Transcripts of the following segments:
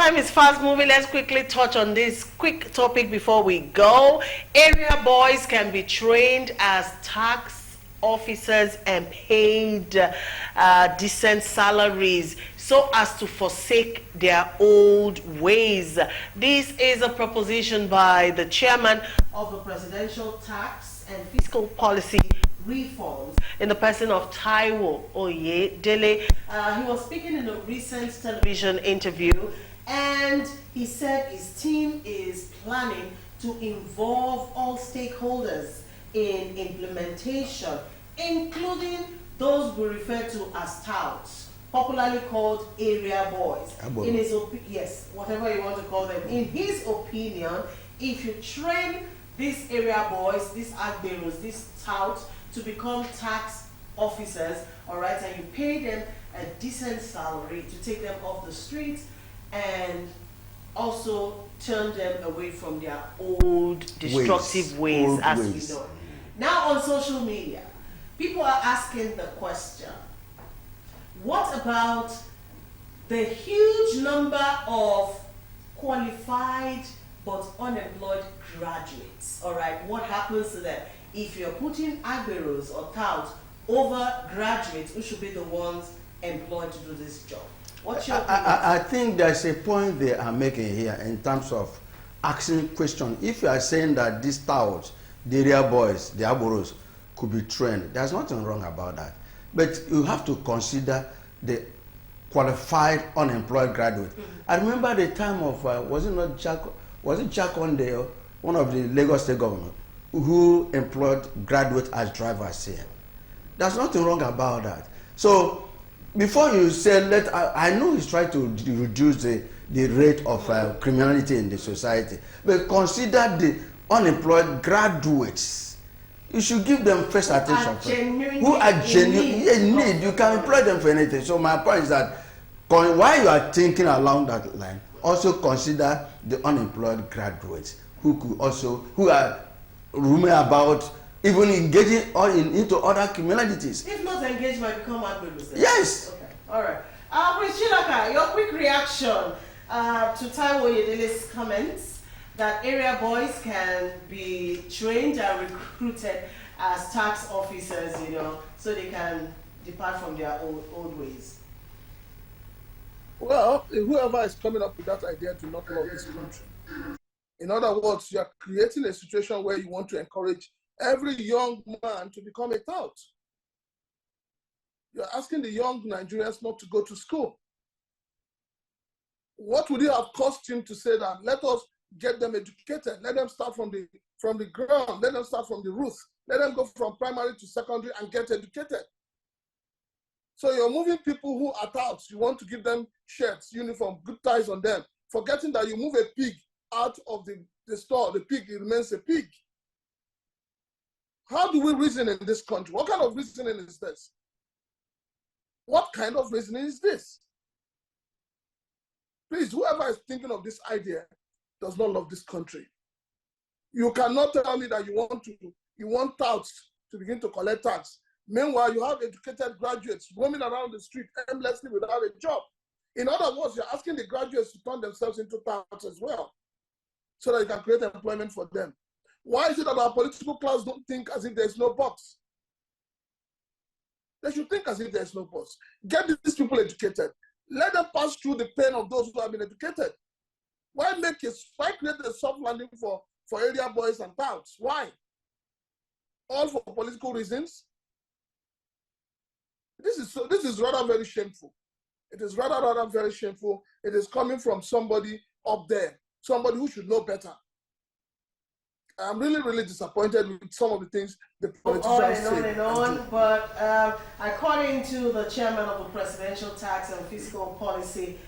time is fast moving. Let's quickly touch on this quick topic before we go. Area boys can be trained as tax officers and paid decent salaries so as to forsake their old ways. This is a proposition by the chairman of the Presidential Tax and Fiscal Policy Reforms in the person of Taiwo Oyedele. He was speaking in a recent television interview, and he said his team is planning to involve all stakeholders in implementation, including those we refer to as Touts, popularly called area boys. In his yes, whatever you want to call them. In his opinion, if you train these area boys, these agberos, these touts to become tax officers, all right, and you pay them a decent salary to take them off the streets and also turn them away from their old destructive ways as we know. Now on social media, people are asking the question, what about the huge number of qualified but unemployed graduates? All right, what happens to them? If you're putting agberos or touts over graduates who should be the ones employed to do this job, what's your opinion? I think there's a point they are making here in terms of asking question. If you are saying that these touts, the area boys, the agberos, could be trained, there's nothing wrong about that. But you have to consider the qualified unemployed graduate. I remember the time of, was it Jack Ondale, one of the Lagos State government, who employed graduates as drivers here. There's nothing wrong about that. So before you say, I know he's trying to reduce the rate of criminality in the society, but consider the unemployed graduates. You should give them first attention. Who are genuinely in need. You can employ them for anything. So my point is that while you are thinking along that line, also consider the unemployed graduates who are rumor about even engaging into other criminalities. If not engaged, might become agberos. Yes. Okay. All right. Prince Chilaka, your quick reaction to Taiwo Oyedele's comments that area boys can be trained and recruited as tax officers, you know, so they can depart from their old ways. Well, whoever is coming up with that idea do not love this country. In other words, you are creating a situation where you want to encourage every young man to become a tout. You're asking the young Nigerians not to go to school. What would it have cost him to say that? Let us get them educated. Let them start from the ground. Let them start from the roof. Let them go from primary to secondary and get educated. So you're moving people who are touts. You want to give them shirts, uniform, good ties on them, forgetting that you move a pig out of the store, the pig remains a pig. How do we reason in this country? What kind of reasoning is this? What kind of reasoning is this? Please, whoever is thinking of this idea does not love this country. You cannot tell me that you want touts to begin to collect tax. Meanwhile, you have educated graduates roaming around the street aimlessly without a job. In other words, you're asking the graduates to turn themselves into touts as well, so that you can create employment for them. Why is it that our political class don't think as if there's no box? They should think as if there's no box. Get these people educated. Let them pass through the pain of those who have been educated. Why create a soft landing for area boys and touts? Why? All for political reasons? This is rather very shameful. It is rather very shameful. It is coming from somebody up there, somebody who should know better. I'm really disappointed with some of the things the politicians say. On. But according to the chairman of the Presidential Tax and Fiscal Policy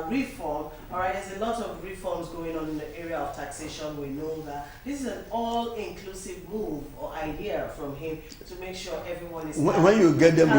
Reform, all right, there's a lot of reforms going on in the area of taxation. We know that this is an all-inclusive move or idea from him to make sure everyone is. When you get them